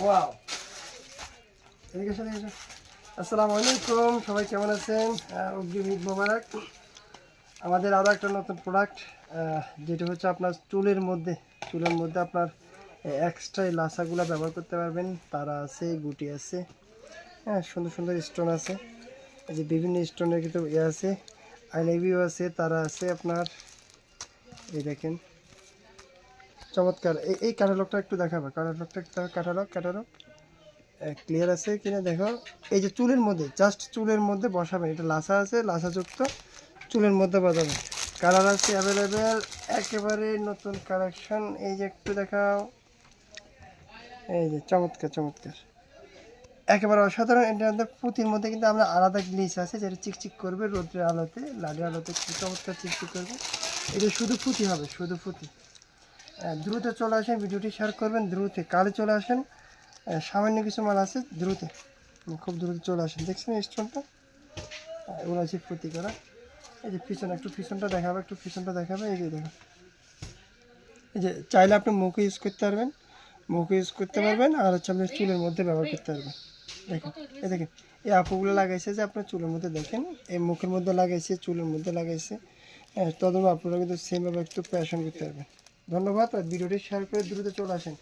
Wow, আসসালামু আলাইকুম, সবাই কেমন আছেন? অগ্রিম ঈদ মোবারক। আমাদের আরও একটা নতুন প্রোডাক্ট, যেটা হচ্ছে আপনার চুলের মধ্যে আপনার এক্সট্রা লাসাগুলো ব্যবহার করতে পারবেন। তারা আছে, গুটি আছে, হ্যাঁ, সুন্দর সুন্দর স্টোন আছে। এই যে বিভিন্ন স্টোনের কিন্তু আছে, আইলাইভিও আছে, তারা আছে আপনার। এই দেখেন চমৎকার। এই ক্যাটালগটা একটু দেখাবে, ক্যাটালগটা একটু ক্যাটালগ ক্লিয়ার আছে কিনা দেখো। এই যে চুলের মধ্যে, জাস্ট চুলের মধ্যে বসাবেন, এটা লাসা আছে, লাসাযুক্ত চুলের মধ্যে বসাবেন। কালার আছে অ্যাভেলেবেল, একেবারে নতুন কালেকশন। এই যে একটু দেখাও, এই যে চমৎকার চমৎকার, একেবারে অসাধারণ। এটার মধ্যে পুঁতির মধ্যে কিন্তু আমরা আলাদা গ্লিস আছে, যেটা চিকচিক করবে রোদ্রের আলোতে, লালের আলোতে চমৎকার চিকচিক করবে। এটা শুধু পুঁতি হবে, শুধু পুঁতি। দ্রুত চলে আসেন, ভিডিওটি শেয়ার করবেন, দ্রুত কালে চলে আসেন। সামান্য কিছু মাল আছে, দ্রুত, খুব দ্রুত চলে আসেন। দেখছেন স্টোনটা, এগুলো আছে পুঁতি করা। এই যে পিছনে একটু পিছনটা দেখাবে, এই যে দেখো, এই যে চাইলে আপনি মুখে ইউজ করতে পারবেন, আর হচ্ছে আপনি চুলের মধ্যে ব্যবহার করতে পারবেন। দেখেন, এই দেখেন, এই আপুগুলো লাগাইছে যে আপনার চুলের মধ্যে, দেখেন এই মুখের মধ্যে লাগাইছে, চুলের মধ্যে লাগাইছে। হ্যাঁ, তদন্ত আপনারা কিন্তু সেমভাবে একটু প্যাশন করতে পারবেন। ধন্যবাদ, আর ভিডিওটি শেয়ার করে দ্রুত চলে আসেন।